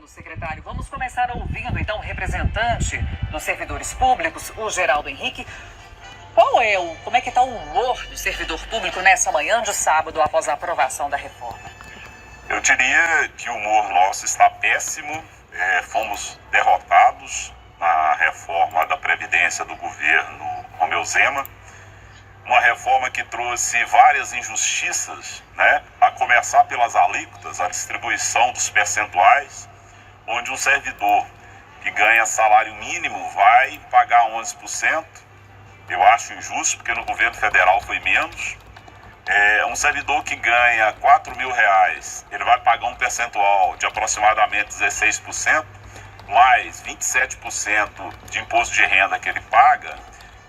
Obrigado, secretário. Vamos começar ouvindo, então, o representante dos servidores públicos, o Geraldo Henrique. Como é que está o humor do servidor público nessa manhã de sábado após a aprovação da reforma? Eu diria que o humor nosso está péssimo. Fomos derrotados na reforma da Previdência do governo Romeu Zema. Uma reforma que trouxe várias injustiças, né? A começar pelas alíquotas, a distribuição dos percentuais, onde um servidor que ganha salário mínimo vai pagar 11%. Eu acho injusto, porque no governo federal foi menos. Um servidor que ganha R$4.000, ele vai pagar um percentual de aproximadamente 16%, mais 27% de imposto de renda que ele paga.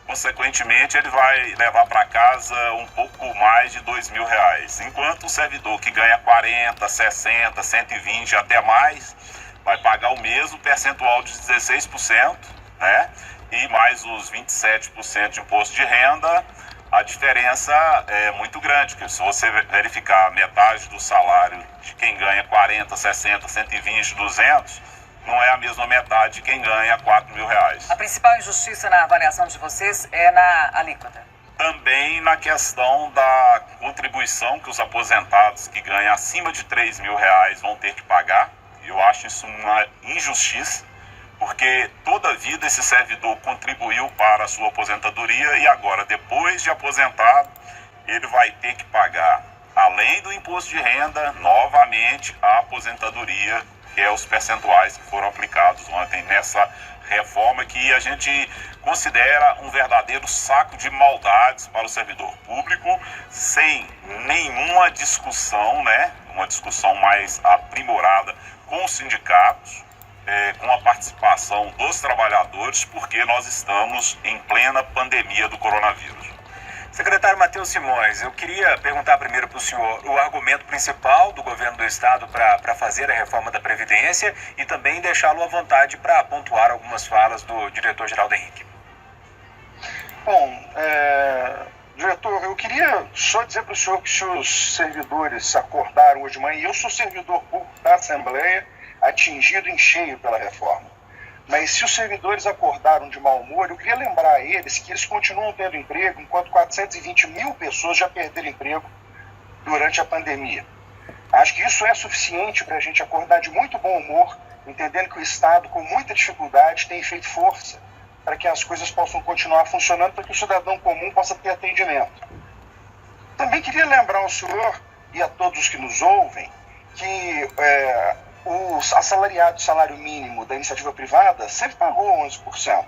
Consequentemente, ele vai levar para casa um pouco mais de R$2.000. Enquanto o servidor que ganha 40, 60, 120, até mais, vai pagar o mesmo percentual de 16%, né? E mais os 27% de imposto de renda, a diferença é muito grande, porque se você verificar metade do salário de quem ganha 40, 60, 120, 200, não é a mesma metade de quem ganha R$4.000. A principal injustiça na avaliação de vocês é na alíquota? Também na questão da contribuição que os aposentados que ganham acima de R$3.000 vão ter que pagar. Eu acho isso uma injustiça, porque toda a vida esse servidor contribuiu para a sua aposentadoria e agora, depois de aposentado, ele vai ter que pagar, além do imposto de renda, novamente a aposentadoria, que é os percentuais que foram aplicados ontem nessa reforma, que a gente considera um verdadeiro saco de maldades para o servidor público, sem nenhuma discussão, né? Uma discussão mais aprimorada com os sindicatos, com a participação dos trabalhadores, porque nós estamos em plena pandemia do coronavírus. Secretário Matheus Simões, eu queria perguntar primeiro para o senhor o argumento principal do governo do estado para fazer a reforma da Previdência e também deixá-lo à vontade para pontuar algumas falas do diretor Geraldo Henrique. Bom, diretor, eu queria só dizer para o senhor que se os servidores acordaram hoje de manhã, e eu sou servidor público da Assembleia, atingido em cheio pela reforma. Mas se os servidores acordaram de mau humor, eu queria lembrar a eles que eles continuam tendo emprego, enquanto 420 mil pessoas já perderam emprego durante a pandemia. Acho que isso é suficiente para a gente acordar de muito bom humor, entendendo que o Estado, com muita dificuldade, tem feito força para que as coisas possam continuar funcionando, para que o cidadão comum possa ter atendimento. Também queria lembrar ao senhor e a todos os que nos ouvem que os assalariados do salário mínimo da iniciativa privada sempre pagou 11%.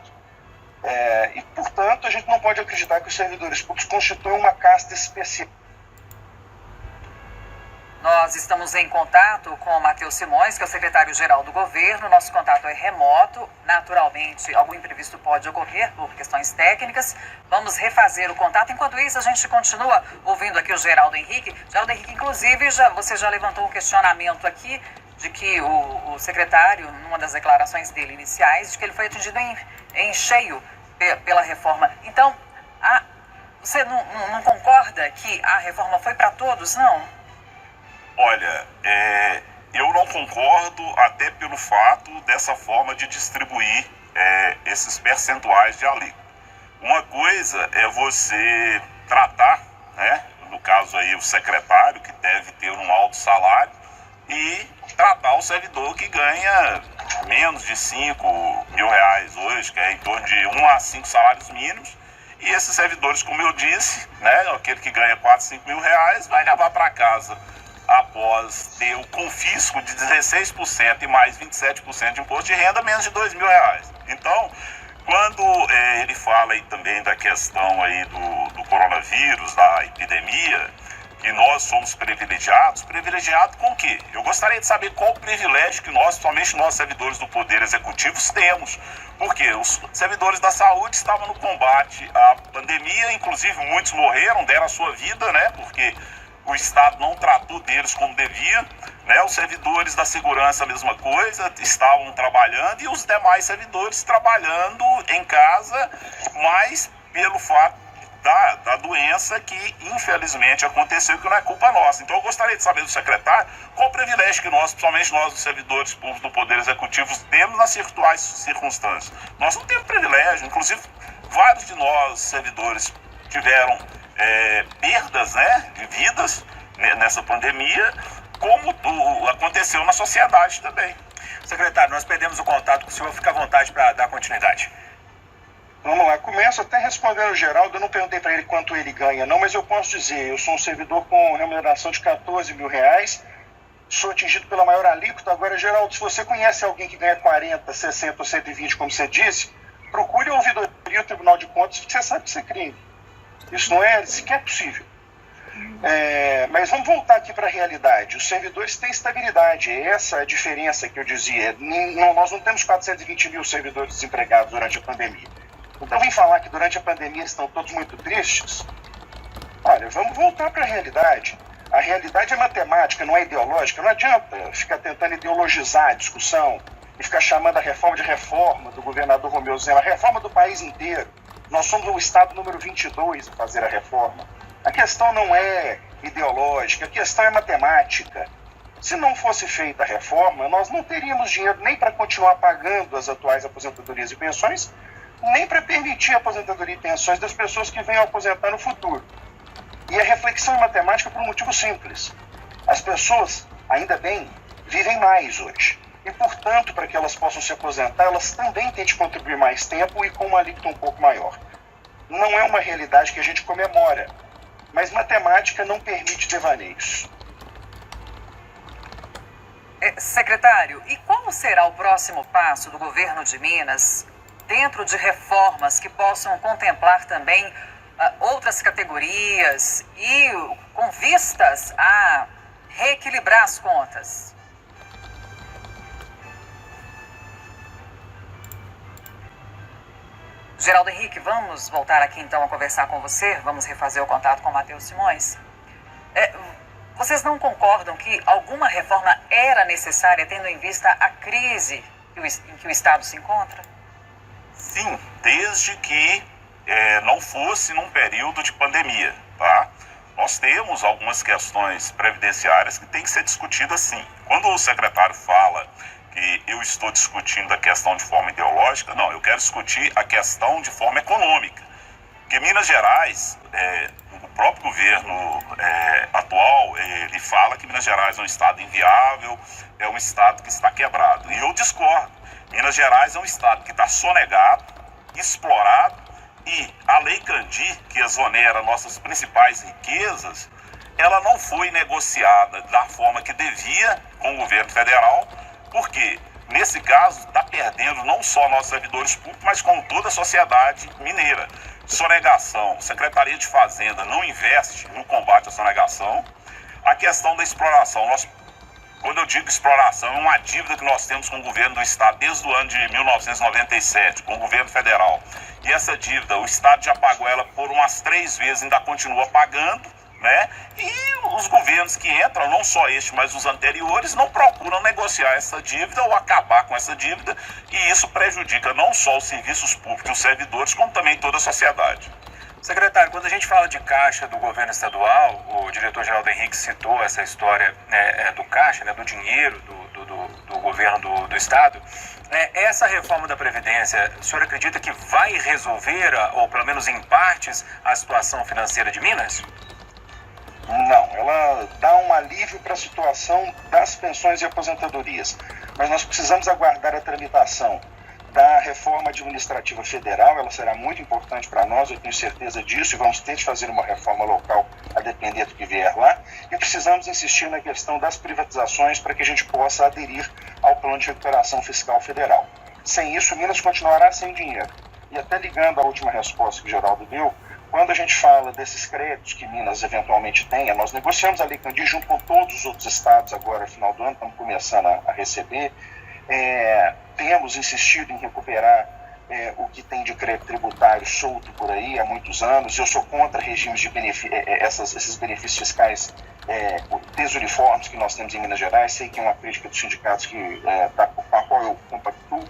E, portanto, a gente não pode acreditar que os servidores públicos constituem uma casta especial. Nós estamos em contato com o Matheus Simões, que é o secretário-geral do governo. Nosso contato é remoto. Naturalmente, algum imprevisto pode ocorrer por questões técnicas. Vamos refazer o contato. Enquanto isso, a gente continua ouvindo aqui o Geraldo Henrique. Geraldo Henrique, inclusive, você já levantou um questionamento aqui de que o secretário, numa das declarações dele iniciais, de que ele foi atingido em cheio pela reforma. Então, você não concorda que a reforma foi para todos, não? Olha, eu não concordo até pelo fato dessa forma de distribuir esses percentuais de alíquota. Uma coisa é você tratar, né, no caso aí o secretário, que deve ter um alto salário, e tratar o servidor que ganha menos de R$5.000 hoje, que é em torno de 1 a 5 salários mínimos. E esses servidores, como eu disse, né, aquele que ganha R$4.000, R$5.000, vai levar para casa, após ter o confisco de 16% e mais 27% de imposto de renda, menos de R$2.000. Então, quando ele fala aí também da questão aí do coronavírus, da epidemia, que nós somos privilegiados com o quê? Eu gostaria de saber qual o privilégio que somente nós servidores do Poder Executivo temos. Porque os servidores da saúde estavam no combate à pandemia, inclusive muitos morreram, deram a sua vida, né? Porque o Estado não tratou deles como devia, né? Os servidores da segurança, a mesma coisa, estavam trabalhando, e os demais servidores trabalhando em casa, mas pelo fato da doença que infelizmente aconteceu e que não é culpa nossa. Então eu gostaria de saber do secretário qual o privilégio que nós, principalmente nós, os servidores públicos do Poder Executivo, temos nas atuais circunstâncias. Nós não temos privilégio, inclusive vários de nós, servidores, tiveram perdas, né, de vidas nessa pandemia, como aconteceu na sociedade também. Secretário, nós perdemos o contato com o senhor, fica à vontade para dar continuidade. Vamos lá, começo até respondendo o Geraldo. Eu não perguntei para ele quanto ele ganha não, mas eu posso dizer, eu sou um servidor com remuneração de R$14 mil, sou atingido pela maior alíquota. Agora, Geraldo, se você conhece alguém que ganha 40, 60 ou 120, como você disse, procure a ouvidoria do Tribunal de Contas, porque você sabe que isso é crime. Isso não é sequer possível. Mas vamos voltar aqui para a realidade. Os servidores têm estabilidade, essa é a diferença que eu dizia. Nós não temos 420 mil servidores desempregados durante a pandemia. Então vem falar que durante a pandemia eles estão todos muito tristes. Olha, vamos voltar para a realidade. A realidade é matemática, não é ideológica. Não adianta ficar tentando ideologizar a discussão e ficar chamando a reforma de reforma do governador Romeu Zema, a reforma do país inteiro. Nós somos o estado número 22 a fazer a reforma. A questão não é ideológica, a questão é matemática. Se não fosse feita a reforma, nós não teríamos dinheiro nem para continuar pagando as atuais aposentadorias e pensões, nem para permitir a aposentadoria e pensões das pessoas que venham aposentar no futuro. E a reflexão é matemática por um motivo simples. As pessoas, ainda bem, vivem mais hoje. E, portanto, para que elas possam se aposentar, elas também têm de contribuir mais tempo e com uma alíquota um pouco maior. Não é uma realidade que a gente comemora, mas matemática não permite devaneios. Secretário, e qual será o próximo passo do governo de Minas dentro de reformas que possam contemplar também outras categorias e com vistas a reequilibrar as contas? Geraldo Henrique, vamos voltar aqui então a conversar com você, vamos refazer o contato com o Matheus Simões. Vocês não concordam que alguma reforma era necessária, tendo em vista a crise em que o Estado se encontra? Sim, desde que não fosse num período de pandemia, tá? Nós temos algumas questões previdenciárias que têm que ser discutidas sim. Quando o secretário fala que eu estou discutindo a questão de forma ideológica, não, eu quero discutir a questão de forma econômica. Porque Minas Gerais, o próprio governo atual, ele fala que Minas Gerais é um estado inviável, é um estado que está quebrado. E eu discordo. Minas Gerais é um estado que está sonegado, explorado, e a Lei Candir, que exonera nossas principais riquezas, ela não foi negociada da forma que devia com o governo federal, porque nesse caso está perdendo não só nossos servidores públicos, mas como toda a sociedade mineira. Sonegação, Secretaria de Fazenda não investe no combate à sonegação. A questão da exploração, quando eu digo exploração, é uma dívida que nós temos com o governo do Estado desde o ano de 1997, com o governo federal. E essa dívida, o Estado já pagou ela por umas 3 vezes, ainda continua pagando, né? E os governos que entram, não só este, mas os anteriores, não procuram negociar essa dívida ou acabar com essa dívida, e isso prejudica não só os serviços públicos e os servidores, como também toda a sociedade. Secretário, quando a gente fala de caixa do governo estadual, o diretor Geraldo Henrique citou essa história do caixa, do dinheiro do governo do estado. Essa reforma da Previdência, o senhor acredita que vai resolver, ou pelo menos em partes, a situação financeira de Minas? Não, ela dá um alívio para a situação das pensões e aposentadorias, mas nós precisamos aguardar a tramitação da reforma administrativa federal. Ela será muito importante para nós, eu tenho certeza disso, e vamos ter de fazer uma reforma local a depender do que vier lá, e precisamos insistir na questão das privatizações para que a gente possa aderir ao plano de recuperação fiscal federal. Sem isso, Minas continuará sem dinheiro. E até ligando à última resposta que o Geraldo deu, quando a gente fala desses créditos que Minas eventualmente tenha, nós negociamos a Lei Candir junto com todos os outros estados agora, no final do ano, estamos começando a receber. Temos insistido em recuperar o que tem de crédito tributário solto por aí há muitos anos. Eu sou contra regimes de esses benefícios fiscais desuniformes que nós temos em Minas Gerais. Sei que é uma crítica dos sindicatos com a qual eu compactuo,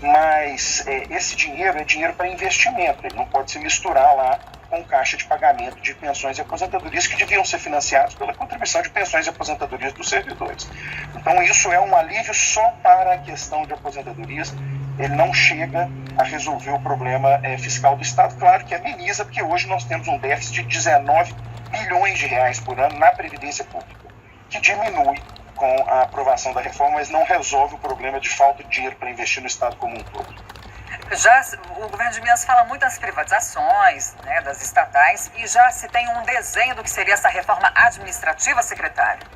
mas esse dinheiro é dinheiro para investimento, ele não pode se misturar lá com caixa de pagamento de pensões e aposentadorias que deviam ser financiados pela contribuição de pensões e aposentadorias dos servidores. Então isso é um alívio só para a questão de aposentadorias, ele não chega a resolver o problema fiscal do Estado. Claro que ameniza, porque hoje nós temos um déficit de 19 bilhões de reais por ano na Previdência Pública, que diminui com a aprovação da reforma, mas não resolve o problema de falta de dinheiro para investir no Estado como um todo. Já o governo de Minas fala muito das privatizações, né, das estatais, e já se tem um desenho do que seria essa reforma administrativa, secretário?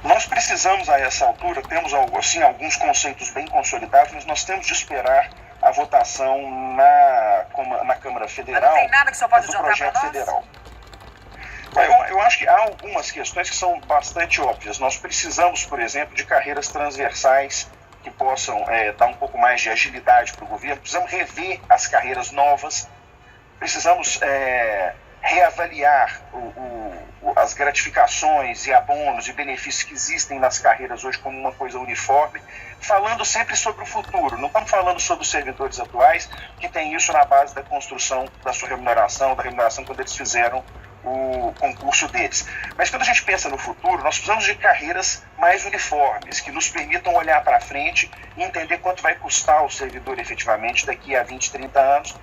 Nós precisamos, a essa altura, temos assim, alguns conceitos bem consolidados, mas nós temos de esperar a votação na Câmara Federal. Mas não tem nada que o senhor pode do adiantar projeto para nós? federal. Eu acho que há algumas questões que são bastante óbvias. Nós precisamos, por exemplo, de carreiras transversais que possam dar um pouco mais de agilidade para o governo. Precisamos rever as carreiras novas. Precisamos reavaliar as gratificações e abonos e benefícios que existem nas carreiras hoje como uma coisa uniforme, falando sempre sobre o futuro. Não estamos falando sobre os servidores atuais, que têm isso na base da construção da sua remuneração, da remuneração quando eles fizeram o concurso deles. Mas quando a gente pensa no futuro, nós precisamos de carreiras mais uniformes, que nos permitam olhar para frente e entender quanto vai custar o servidor efetivamente daqui a 20, 30 anos.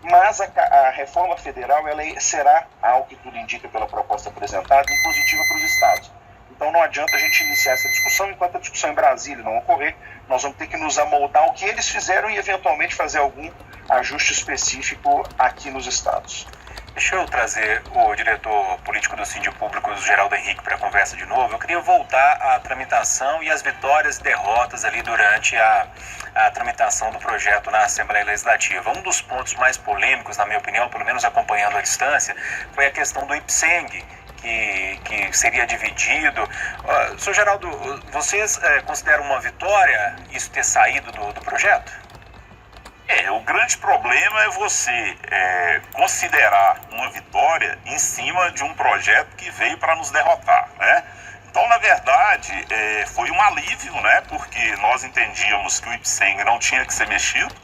Mas a reforma federal ela será, ao que tudo indica pela proposta apresentada, impositiva para os estados. Então não adianta a gente iniciar essa discussão enquanto a discussão em Brasília não ocorrer. Nós vamos ter que nos amoldar ao que eles fizeram e eventualmente fazer algum ajuste específico aqui nos estados. Deixa eu trazer o diretor político do Síndico Público, Geraldo Henrique, para a conversa de novo. Eu queria voltar à tramitação e às vitórias e derrotas ali durante a tramitação do projeto na Assembleia Legislativa. Um dos pontos mais polêmicos, na minha opinião, pelo menos acompanhando à distância, foi a questão do IPSENG, que seria dividido. Senhor Geraldo, vocês consideram uma vitória isso ter saído do projeto? O grande problema é você considerar uma vitória em cima de um projeto que veio para nos derrotar, né? Então, na verdade, foi um alívio, né? Porque nós entendíamos que o IPSENG não tinha que ser mexido,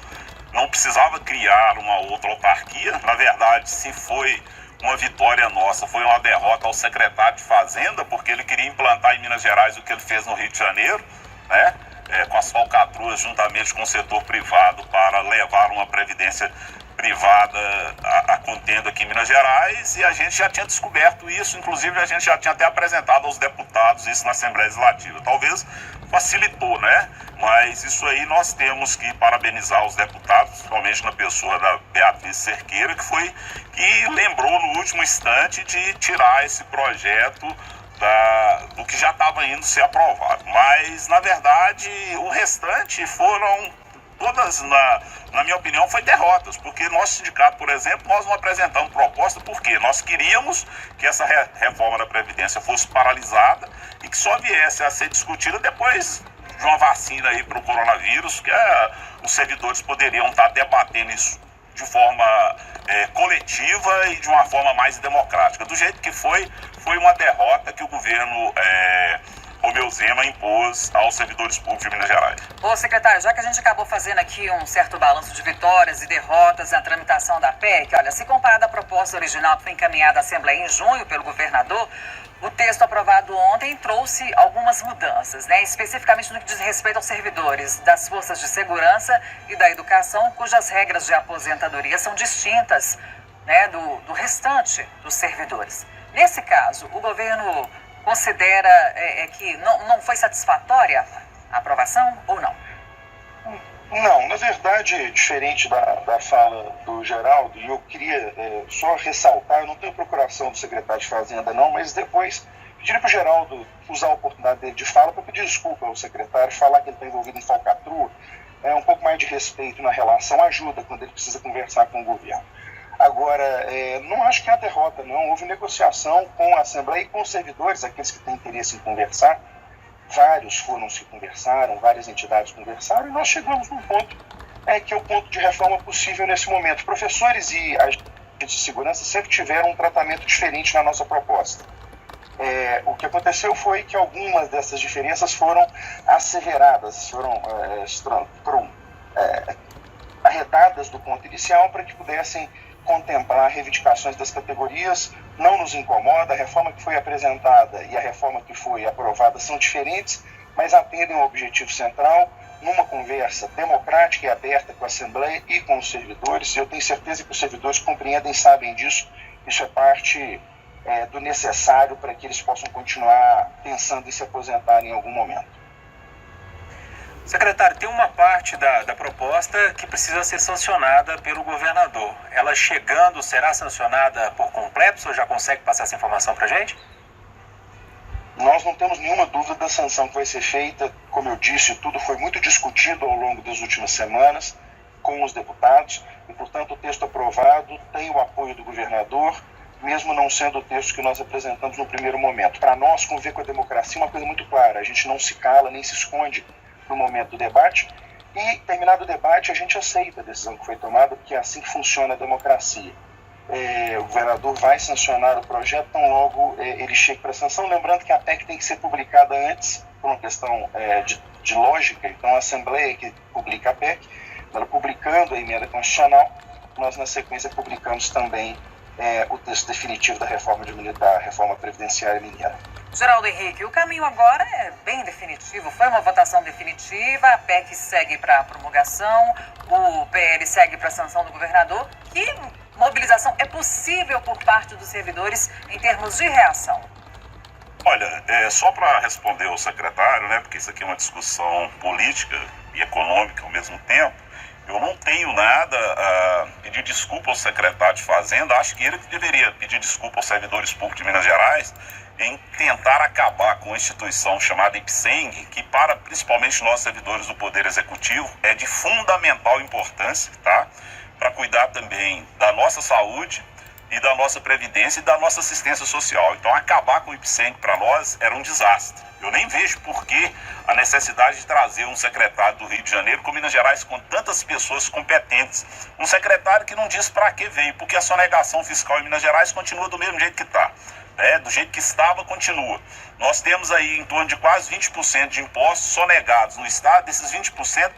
não precisava criar uma outra autarquia. Na verdade, se foi uma vitória nossa, foi uma derrota ao secretário de Fazenda, porque ele queria implantar em Minas Gerais o que ele fez no Rio de Janeiro, né? Com as falcatruas juntamente com o setor privado para levar uma previdência privada a contenda aqui em Minas Gerais, e a gente já tinha descoberto isso, inclusive a gente já tinha até apresentado aos deputados isso na Assembleia Legislativa. Talvez facilitou, né? Mas isso aí nós temos que parabenizar os deputados, principalmente na pessoa da Beatriz Cerqueira, que lembrou no último instante de tirar esse projeto do que já estava indo ser aprovado. Mas, na verdade, o restante foram todas, na minha opinião, foi derrotas, porque nosso sindicato, por exemplo, nós não apresentamos proposta porque nós queríamos que essa reforma da Previdência fosse paralisada e que só viesse a ser discutida depois de uma vacina aí para o coronavírus, que os servidores poderiam estar debatendo isso de forma coletiva e de uma forma mais democrática. Do jeito que foi uma derrota que o governo Romeu Zema impôs aos servidores públicos de Minas Gerais. Ô, secretário, já que a gente acabou fazendo aqui um certo balanço de vitórias e derrotas na tramitação da PEC, olha, se comparado à proposta original que foi encaminhada à Assembleia em junho pelo governador, o texto aprovado ontem trouxe algumas mudanças, né? Especificamente no que diz respeito aos servidores das forças de segurança e da educação, cujas regras de aposentadoria são distintas, né, do restante dos servidores. Nesse caso, o governo considera que não foi satisfatória a aprovação ou não? Não, na verdade, diferente da fala do Geraldo, e eu queria só ressaltar, eu não tenho procuração do secretário de Fazenda não, mas depois pediria para o Geraldo usar a oportunidade dele de fala para pedir desculpa ao secretário, falar que ele está envolvido em falcatrua, um pouco mais de respeito na relação ajuda quando ele precisa conversar com o governo. Agora, não acho que é a derrota, não. Houve negociação com a Assembleia e com os servidores, aqueles que têm interesse em conversar. Vários se conversaram, várias entidades conversaram, e nós chegamos num ponto que é o ponto de reforma possível nesse momento. Professores e agentes de segurança sempre tiveram um tratamento diferente na nossa proposta. O que aconteceu foi que algumas dessas diferenças foram asseveradas, foram arredadas do ponto inicial para que pudessem contemplar reivindicações das categorias, não nos incomoda. A reforma que foi apresentada e a reforma que foi aprovada são diferentes, mas atendem ao objetivo central, numa conversa democrática e aberta com a Assembleia e com os servidores. Eu tenho certeza que os servidores compreendem e sabem disso. Isso é parte do necessário para que eles possam continuar pensando em se aposentar em algum momento. Secretário, tem uma parte da proposta que precisa ser sancionada pelo governador. Ela chegando, será sancionada por completo? O senhor já consegue passar essa informação para a gente? Nós não temos nenhuma dúvida da sanção que vai ser feita. Como eu disse, tudo foi muito discutido ao longo das últimas semanas com os deputados e, portanto, o texto aprovado tem o apoio do governador, mesmo não sendo o texto que nós apresentamos no primeiro momento. Para nós, conviver com a democracia é uma coisa muito clara. A gente não se cala nem se esconde no momento do debate e, terminado o debate, a gente aceita a decisão que foi tomada, porque é assim que funciona a democracia. O governador vai sancionar o projeto tão logo ele chegue para a sanção, lembrando que a PEC tem que ser publicada antes, por uma questão de lógica. Então a Assembleia que publica a PEC, ela publicando a emenda constitucional, nós na sequência publicamos também o texto definitivo da reforma previdenciária mineira. Geraldo Henrique, o caminho agora é bem definitivo. Foi uma votação definitiva, a PEC segue para a promulgação, o PL segue para a sanção do governador. Que mobilização é possível por parte dos servidores em termos de reação? Olha, só para responder ao secretário, né, porque isso aqui é uma discussão política e econômica ao mesmo tempo, eu não tenho nada a pedir desculpa ao secretário de Fazenda. Acho que ele deveria pedir desculpa aos servidores públicos de Minas Gerais em tentar acabar com uma instituição chamada IPSENG, que para principalmente nós servidores do Poder Executivo é de fundamental importância, tá? Para cuidar também da nossa saúde e da nossa previdência e da nossa assistência social. Então acabar com o IPSENG para nós era um desastre. Eu nem vejo por que a necessidade de trazer um secretário do Rio de Janeiro com Minas Gerais com tantas pessoas competentes. Um secretário que não diz para que veio, porque a sonegação fiscal em Minas Gerais continua do mesmo jeito que está. Do jeito que estava, continua. Nós temos aí em torno de quase 20% de impostos sonegados no estado. Desses 20%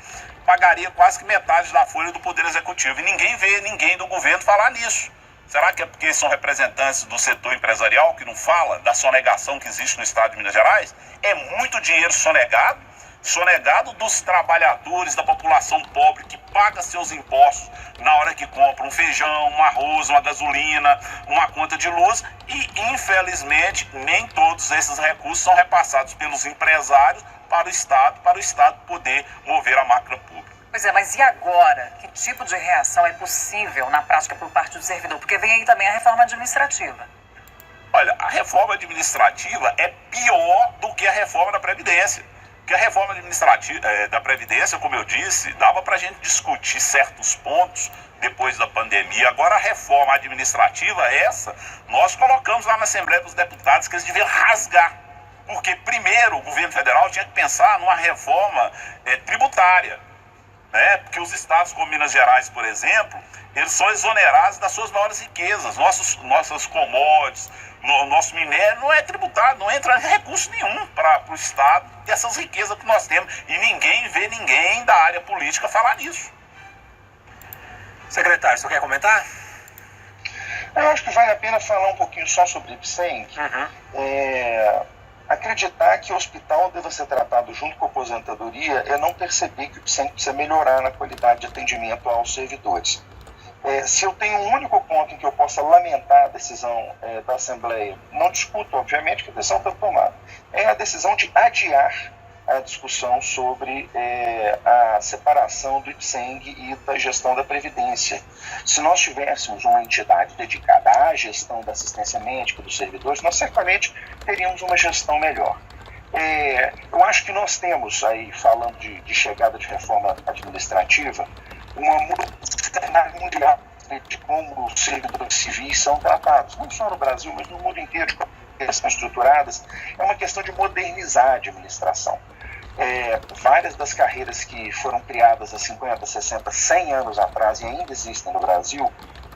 pagaria quase que metade da folha do Poder Executivo. E ninguém vê ninguém do governo falar nisso. Será que é porque são representantes do setor empresarial que não fala da sonegação que existe no estado de Minas Gerais? É muito dinheiro sonegado dos trabalhadores, da população pobre que paga seus impostos na hora que compra um feijão, um arroz, uma gasolina, uma conta de luz, e infelizmente nem todos esses recursos são repassados pelos empresários para o Estado poder mover a máquina pública. Pois é, mas e agora? Que tipo de reação é possível na prática por parte do servidor? Porque vem aí também a reforma administrativa. Olha, a reforma administrativa é pior do que a reforma da Previdência. Porque a reforma administrativa da Previdência, como eu disse, dava para a gente discutir certos pontos depois da pandemia. Agora a reforma administrativa, nós colocamos lá na Assembleia dos Deputados que eles deviam rasgar. Porque primeiro o governo federal tinha que pensar numa reforma tributária. Porque os estados como Minas Gerais, por exemplo, eles são exonerados das suas maiores riquezas. Nossas commodities, nosso minério não é tributado, não entra recurso nenhum para o estado dessas riquezas que nós temos. E ninguém vê ninguém da área política falar nisso. Secretário, você quer comentar? Eu acho que vale a pena falar um pouquinho só sobre o IPSENG. Acreditar que o hospital deva ser tratado junto com a aposentadoria é não perceber que o IPSENG precisa melhorar na qualidade de atendimento aos servidores. Se eu tenho um único ponto em que eu possa lamentar a decisão da Assembleia, não discuto, obviamente, que a decisão está tomada, é a decisão de adiar a discussão sobre a separação do IPSENG e da gestão da Previdência. Se nós tivéssemos uma entidade dedicada à gestão da assistência médica dos servidores, nós certamente teríamos uma gestão melhor. Eu acho que nós temos aí, falando de chegada de reforma administrativa, uma mudança mundial de como os servidores civis são tratados, não só no Brasil, mas no mundo inteiro, de como eles são estruturadas. É uma questão de modernizar a administração. Várias das carreiras que foram criadas há 50, 60, 100 anos atrás e ainda existem no Brasil,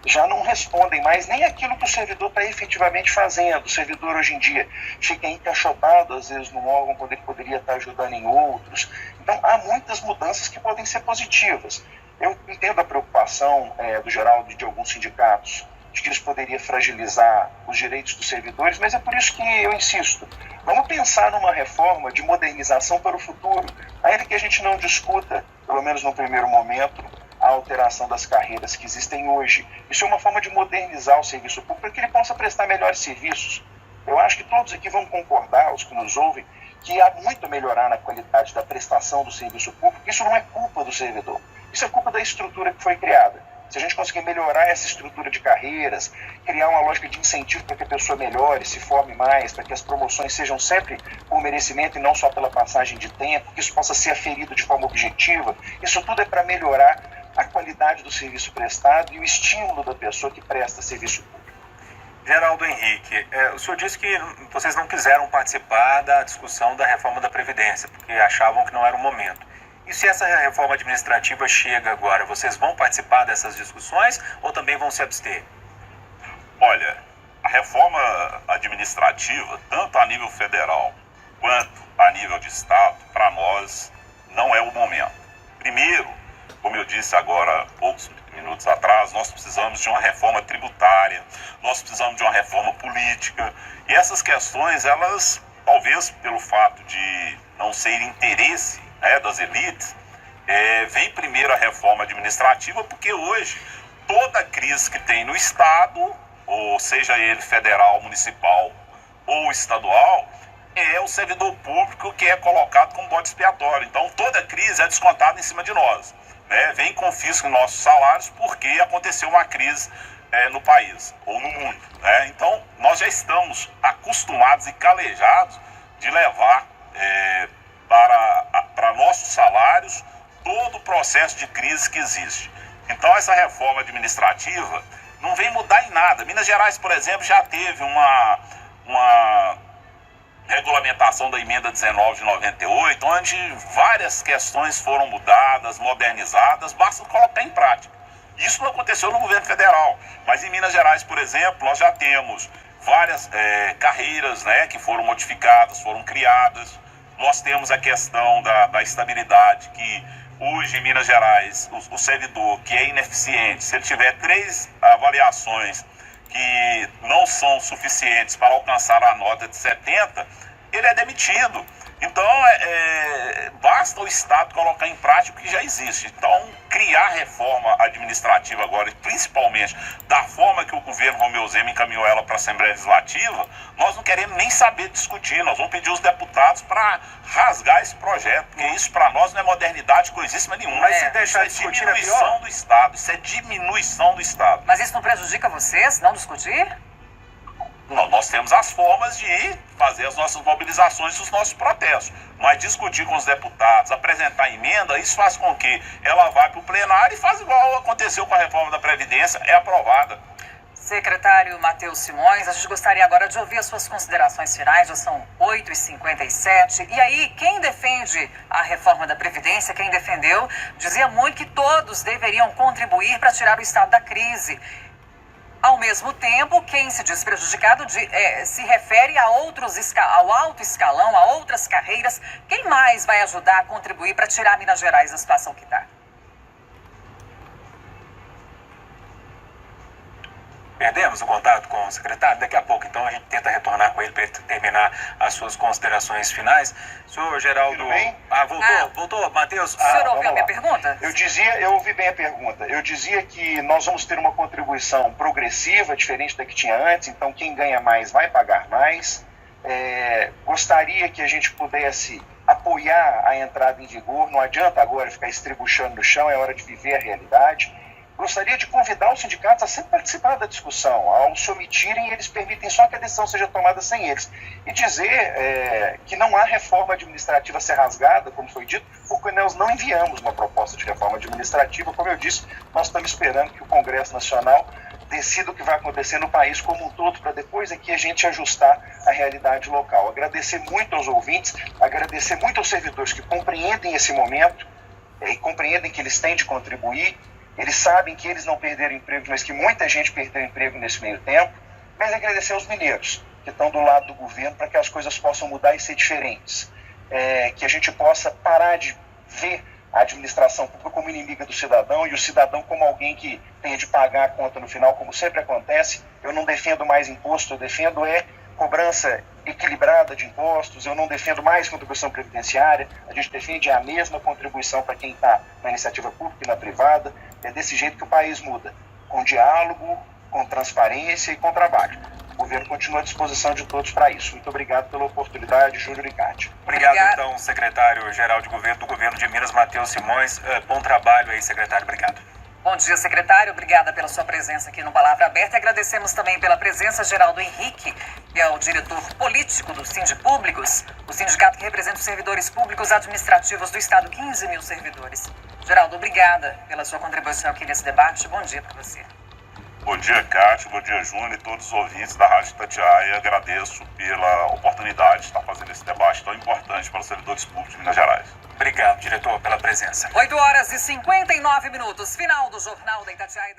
já não respondem mais nem aquilo que o servidor está efetivamente fazendo. O servidor hoje em dia fica encaixotado, às vezes, num órgão quando ele poderia estar ajudando em outros. Então, há muitas mudanças que podem ser positivas. Eu entendo a preocupação do Geraldo e de alguns sindicatos, de que isso poderia fragilizar os direitos dos servidores, mas é por isso que eu insisto. Vamos pensar numa reforma de modernização para o futuro, ainda que a gente não discuta, pelo menos no primeiro momento, a alteração das carreiras que existem hoje. Isso é uma forma de modernizar o serviço público para que ele possa prestar melhores serviços. Eu acho que todos aqui vão concordar, os que nos ouvem, que há muito a melhorar na qualidade da prestação do serviço público. Isso não é culpa do servidor, isso é culpa da estrutura que foi criada. Se a gente conseguir melhorar essa estrutura de carreiras, criar uma lógica de incentivo para que a pessoa melhore, se forme mais, para que as promoções sejam sempre por merecimento e não só pela passagem de tempo, que isso possa ser aferido de forma objetiva, isso tudo é para melhorar a qualidade do serviço prestado e o estímulo da pessoa que presta serviço público. Geraldo Henrique, o senhor disse que vocês não quiseram participar da discussão da reforma da Previdência, porque achavam que não era o momento. E se essa reforma administrativa chega agora, vocês vão participar dessas discussões ou também vão se abster? Olha, a reforma administrativa, tanto a nível federal quanto a nível de estado, para nós não é o momento. Primeiro, como eu disse agora, poucos minutos atrás, nós precisamos de uma reforma tributária, nós precisamos de uma reforma política, e essas questões, elas, talvez pelo fato de não ser interesse das elites, vem primeiro a reforma administrativa, porque hoje toda crise que tem no estado, ou seja ele federal, municipal ou estadual, é o servidor público que é colocado como bode expiatório. Então toda crise é descontada em cima de nós, né? Vem confisca nossos salários porque aconteceu uma crise no país ou no mundo, né? Então nós já estamos acostumados e calejados de levar para nossos salários todo o processo de crise que existe. Então essa reforma administrativa não vem mudar em nada. Minas Gerais, por exemplo, já teve uma regulamentação da emenda 19 de 98, onde várias questões foram mudadas, modernizadas, basta colocar em prática. Isso não aconteceu no governo federal, mas em Minas Gerais, por exemplo, nós já temos várias carreiras, né, que foram modificadas, foram criadas. Nós temos a questão da estabilidade, que hoje em Minas Gerais, o servidor que é ineficiente, se ele tiver 3 avaliações que não são suficientes para alcançar a nota de 70, ele é demitido. Então, basta o Estado colocar em prática o que já existe. Então, criar reforma administrativa agora, e principalmente da forma que o governo Romeu Zema encaminhou ela para a Assembleia Legislativa, nós não queremos nem saber discutir. Nós vamos pedir os deputados para rasgar esse projeto, porque isso para nós não é modernidade coisíssima nenhuma. Mas se deixar de discutir, diminuição do Estado. Isso é diminuição do Estado. Mas isso não prejudica vocês, não discutir? Nós temos as formas de fazer as nossas mobilizações e os nossos protestos, mas discutir com os deputados, apresentar emenda, isso faz com que ela vá para o plenário e faz igual aconteceu com a reforma da Previdência, é aprovada. Secretário Matheus Simões, a gente gostaria agora de ouvir as suas considerações finais, já são 8h57. E aí, quem defende a reforma da Previdência, quem defendeu, dizia muito que todos deveriam contribuir para tirar o Estado da crise. Ao mesmo tempo, quem se diz prejudicado se refere ao alto escalão, a outras carreiras. Quem mais vai ajudar a contribuir para tirar Minas Gerais da situação que está? Perdemos o contato com o secretário, daqui a pouco então a gente tenta retornar com ele para ele terminar as suas considerações finais. Senhor Geraldo... Tudo bem? Voltou, Matheus. O senhor ouviu a minha pergunta? Eu ouvi bem a pergunta. Eu dizia que nós vamos ter uma contribuição progressiva, diferente da que tinha antes, então quem ganha mais vai pagar mais. Gostaria que a gente pudesse apoiar a entrada em vigor, não adianta agora ficar estribuchando no chão, é hora de viver a realidade. Gostaria de convidar os sindicatos a sempre participar da discussão. Ao se omitirem, eles permitem só que a decisão seja tomada sem eles. E dizer que não há reforma administrativa a ser rasgada, como foi dito, porque nós não enviamos uma proposta de reforma administrativa. Como eu disse, nós estamos esperando que o Congresso Nacional decida o que vai acontecer no país como um todo, para depois aqui a gente ajustar a realidade local. Agradecer muito aos ouvintes, agradecer muito aos servidores que compreendem esse momento e compreendem que eles têm de contribuir. Eles sabem que eles não perderam emprego, mas que muita gente perdeu emprego nesse meio tempo. Mas agradecer aos mineiros que estão do lado do governo para que as coisas possam mudar e ser diferentes. Que a gente possa parar de ver a administração pública como inimiga do cidadão e o cidadão como alguém que tem de pagar a conta no final, como sempre acontece. Eu não defendo mais imposto, eu defendo cobrança equilibrada de impostos, eu não defendo mais contribuição previdenciária, a gente defende a mesma contribuição para quem está na iniciativa pública e na privada. É desse jeito que o país muda, com diálogo, com transparência e com trabalho. O governo continua à disposição de todos para isso. Muito obrigado pela oportunidade, Júlio Riccardi. Obrigado, então, secretário-geral de governo do governo de Minas, Matheus Simões. Bom trabalho aí, secretário. Obrigado. Bom dia, secretário. Obrigada pela sua presença aqui no Palavra Aberta. E agradecemos também pela presença Geraldo Henrique, que é o diretor político do Sindipúblicos, o sindicato que representa os servidores públicos administrativos do Estado, 15 mil servidores. Geraldo, obrigada pela sua contribuição aqui nesse debate. Bom dia para você. Bom dia, Cátia, bom dia, Júnior, e todos os ouvintes da Rádio Itatiaia. Agradeço pela oportunidade de estar fazendo esse debate tão importante para os servidores públicos de Minas Gerais. Obrigado, diretor, pela presença. 8h59, final do Jornal da Itatiaia.